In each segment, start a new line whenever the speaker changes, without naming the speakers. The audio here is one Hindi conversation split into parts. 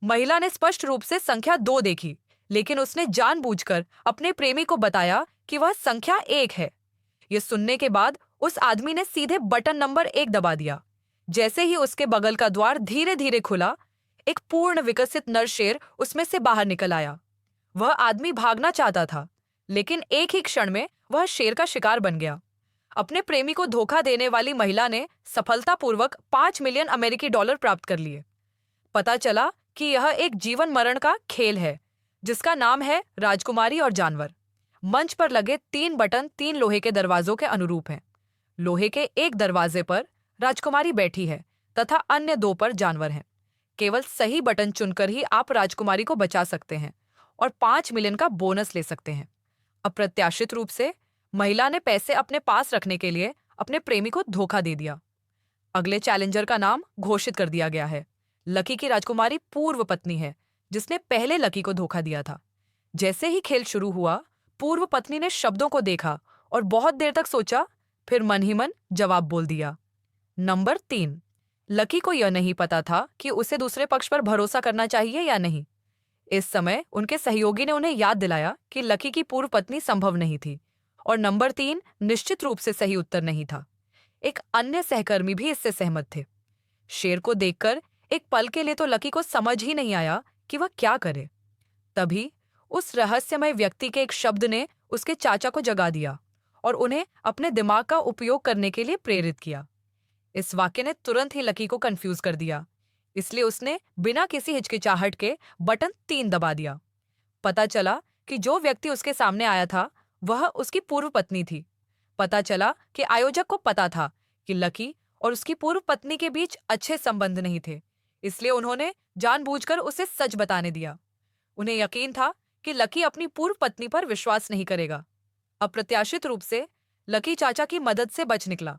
महिला ने स्पष्ट रूप से संख्या 2 देखी, लेकिन उसने जानबूझकर अपने प्रेमी को बताया कि वह संख्या 1 है। ये सुनने के बाद उस आदमी ने सीधे बटन नंबर 1 दबा दिया। जैसे ही उसके बगल का द्वार धीरे धीरे खुला, एक पूर्ण विकसित नर शेर उसमें से बाहर निकल आया। वह आदमी भागना चाहता था, लेकिन एक ही क्षण में वह शेर का शिकार बन गया। अपने प्रेमी को धोखा देने वाली महिला ने सफलतापूर्वक 5 मिलियन अमेरिकी डॉलर प्राप्त कर लिए। पता चला कि यह एक जीवन मरण का खेल है, जिसका नाम है राजकुमारी और जानवर। मंच पर लगे 3 बटन 3 लोहे के दरवाजों के अनुरूप हैं। लोहे के एक दरवाजे पर राजकुमारी बैठी है तथा अन्य 2 पर जानवर हैं। केवल सही बटन चुनकर ही आप राजकुमारी को बचा सकते हैं और 5 मिलियन का बोनस ले सकते हैं। अप्रत्याशित रूप से महिला ने पैसे अपने पास रखने के लिए अपने प्रेमी को धोखा दे दिया। अगले चैलेंजर का नाम घोषित कर दिया गया है। लकी की राजकुमारी पूर्व पत्नी है, जिसने पहले लकी को धोखा दिया था। जैसे ही खेल शुरू हुआ, पूर्व पत्नी ने शब्दों को देखा और बहुत देर तक सोचा, फिर मन ही मन जवाब बोल दिया। नंबर 3। लकी को यह नहीं पता था कि उसे दूसरे पक्ष पर भरोसा करना चाहिए या नहीं। इस समय उनके सहयोगी ने उन्हें याद दिलाया कि लकी की पूर्व पत्नी संभव नहीं थी और नंबर 3 निश्चित रूप से सही उत्तर नहीं था। एक अन्य सहकर्मी भी इससे सहमत थे। शेर को देखकर एक पल के लिए तो लकी को समझ ही नहीं आया कि वह क्या करे। तभी उस रहस्यमय व्यक्ति के एक शब्द ने उसके चाचा को जगा दिया और उन्हें अपने दिमाग का उपयोग करने के लिए प्रेरित किया। इस वाक्य ने तुरंत ही लकी को कंफ्यूज कर दिया, इसलिए उसने बिना किसी हिचकिचाहट के बटन 3 दबा दिया। पता चला कि जो व्यक्ति उसके सामने आया था वह उसकी पूर्व पत्नी थी। पता चला कि आयोजक को पता था कि लकी और उसकी पूर्व पत्नी के बीच अच्छे संबंध नहीं थे, इसलिए उन्होंने जानबूझकर उसे सच बताने दिया। उन्हें यकीन था कि लकी अपनी पूर्व पत्नी पर विश्वास नहीं करेगा। अप्रत्याशित रूप से लकी चाचा की मदद से बच निकला।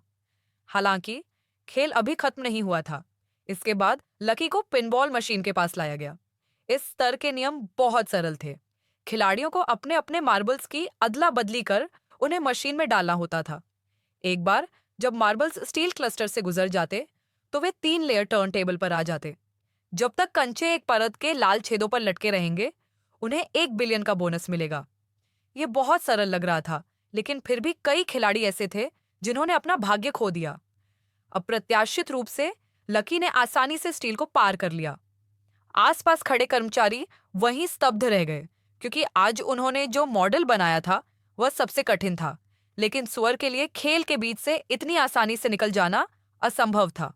हालांकि खेल अभी खत्म नहीं हुआ था। इसके बाद लकी को पिनबॉल मशीन के पास लाया गया। इस स्तर के नियम बहुत सरल थे। खिलाड़ियों को अपने अपने मार्बल्स की अदला बदली कर उन्हें मशीन में डालना होता था। एक बार जब मार्बल्स स्टील क्लस्टर से गुजर जाते तो वे 3 लेयर टर्न टेबल पर आ जाते। जब तक कंचे एक परत के लाल छेदों पर लटके रहेंगे, उन्हें 1 बिलियन का बोनस मिलेगा। ये बहुत सरल लग रहा था, लेकिन फिर भी कई खिलाड़ी ऐसे थे जिन्होंने अपना भाग्य खो दिया। अप्रत्याशित रूप से लकी ने आसानी से स्टील को पार कर लिया। आसपास खड़े कर्मचारी वहीं स्तब्ध रह गए, क्योंकि आज उन्होंने जो मॉडल बनाया था वह सबसे कठिन था, लेकिन सुअर के लिए खेल के बीच से इतनी आसानी से निकल जाना असंभव था।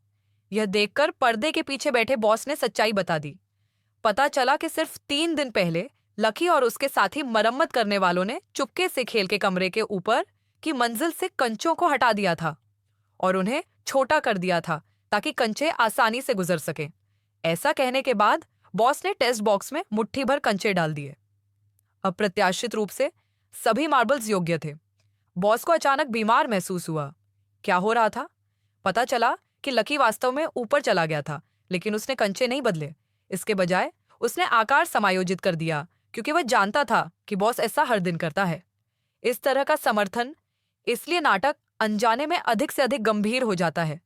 यह देखकर पर्दे के पीछे बैठे बॉस ने सच्चाई बता दी। पता चला कि सिर्फ 3 दिन पहले लकी और उसके साथी मरम्मत करने वालों ने चुपके से खेल के कमरे के ऊपर की मंजिल से कंचों को हटा दिया था और उन्हें छोटा कर दिया था ताकि कंचे आसानी से गुजर सकें। ऐसा कहने के बाद बॉस ने टेस्ट बॉक्स में मुट्ठी भर कंचे डाल दिए। अप्रत्याशित रूप से सभी मार्बल्स योग्य थे। बॉस को अचानक बीमार महसूस हुआ। क्या हो रहा था? पता चला कि लकी वास्तव में ऊपर चला गया था, लेकिन उसने कंचे नहीं बदले। इसके बजाय उसने आकार समायोजित कर दिया, क्योंकि वह जानता था कि बॉस ऐसा हर दिन करता है। इस तरह का समर्थन इसलिए नाटक अनजाने में अधिक से अधिक गंभीर हो जाता है।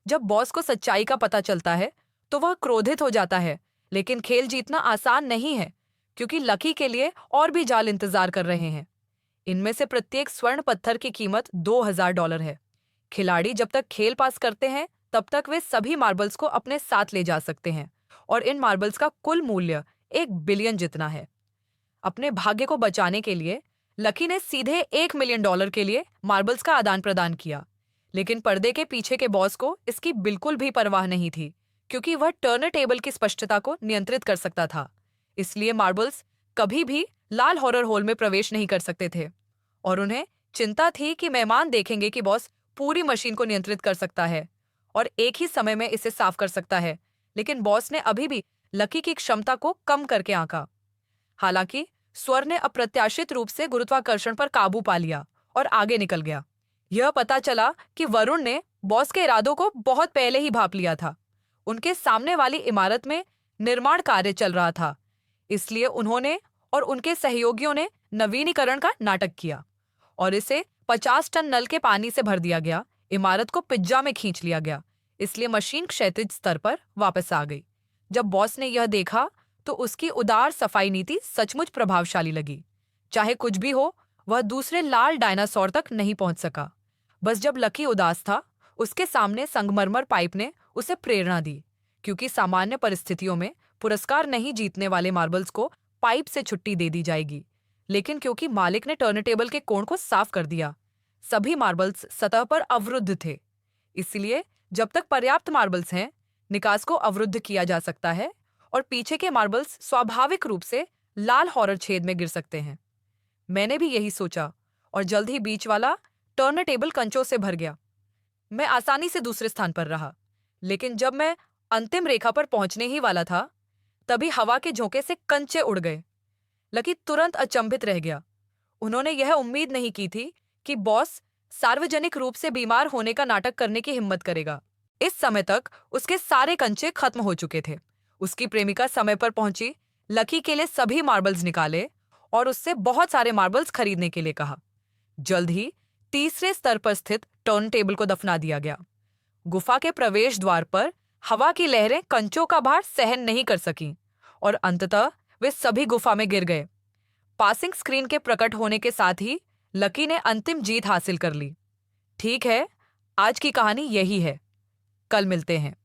जब बॉस को सच्चाई का पता चलता है तो वह क्रोधित हो जाता है, लेकिन खेल जीतना आसान नहीं है, क्योंकि लकी के लिए और भी जाल इंतजार कर रहे हैं। इनमें से प्रत्येक स्वर्ण पत्थर की कीमत $2000 है। खिलाड़ी जब तक खेल पास करते हैं तब तक वे सभी मार्बल्स को अपने साथ ले जा सकते हैं और इन मार्बल्स का कुल मूल्य 1 बिलियन जितना है। अपने भाग्य को बचाने के लिए लकी ने सीधे $1 मिलियन के लिए मार्बल्स का आदान प्रदान किया, लेकिन पर्दे के पीछे के बॉस को इसकी बिल्कुल भी परवाह नहीं थी, क्योंकि वह टर्नर टेबल की स्पष्टता को नियंत्रित कर सकता था। इसलिए मार्बल्स कभी भी लाल हॉरर होल में प्रवेश नहीं कर सकते थे और उन्हें चिंता थी कि मेहमान देखेंगे कि बॉस पूरी मशीन को नियंत्रित कर सकता है और एक ही समय में इसे साफ कर सकता है, लेकिन बॉस ने अभी भी लकी की क्षमता को कम करके आंका। हालांकि स्वर ने अप्रत्याशित रूप से गुरुत्वाकर्षण पर काबू पा लिया और आगे निकल गया। यह पता चला कि वरुण ने बॉस के इरादों को बहुत पहले ही भांप लिया था। उनके सामने वाली इमारत में निर्माण कार्य चल रहा था, इसलिए उन्होंने और उनके सहयोगियों ने नवीनीकरण का नाटक किया और इसे 50 टन नल के पानी से भर दिया गया। इमारत को पिज्जा में खींच लिया गया, इसलिए मशीन क्षैतिज स्तर पर वापस आ गई। जब बॉस ने यह देखा तो उसकी उदार सफाई नीति सचमुच प्रभावशाली लगी। चाहे कुछ भी हो, वह दूसरे लाल डायनासोर तक नहीं पहुंच सका। बस जब लकी उदास था, उसके सामने संगमरमर पाइप ने उसे प्रेरणा दी, क्योंकि सामान्य परिस्थितियों में पुरस्कार नहीं जीतने वाले मार्बल्स को पाइप से छुट्टी दे दी जाएगी। लेकिन क्योंकि मालिक ने टर्नटेबल के कोण को साफ कर दिया, सभी मार्बल्स सतह पर अवरुद्ध थे। इसलिए जब तक पर्याप्त मार्बल्स हैं, निकास को अवरुद्ध किया जा सकता है और पीछे के मार्बल्स स्वाभाविक रूप से लाल हॉरर छेद में गिर सकते हैं। मैंने भी यही सोचा और जल्द ही बीच वाला टर्नटेबल कंचों से भर गया। मैं आसानी से दूसरे स्थान पर रहा, लेकिन जब मैं अंतिम रेखा पर पहुंचने ही वाला था, तभी हवा के झोंके से कंचे उड़ गए। लकी तुरंत अचंभित रह गया। उन्होंने यह उम्मीद नहीं की थी कि बॉस सार्वजनिक रूप से बीमार होने का नाटक करने की हिम्मत करेगा। इस समय तक उसके सारे कंचे खत्म हो चुके थे। उसकी प्रेमिका समय पर पहुंची, लकी के लिए सभी मार्बल्स निकाले और उससे बहुत सारे मार्बल्स खरीदने के लिए कहा। जल्द ही तीसरे स्तर पर स्थित टर्न टेबल को दफना दिया गया। गुफा के प्रवेश द्वार पर हवा की लहरें कंचों का भार सहन नहीं कर सकीं और अंततः वे सभी गुफा में गिर गए। पासिंग स्क्रीन के प्रकट होने के साथ ही लकी ने अंतिम जीत हासिल कर ली। ठीक है, आज की कहानी यही है। कल मिलते हैं।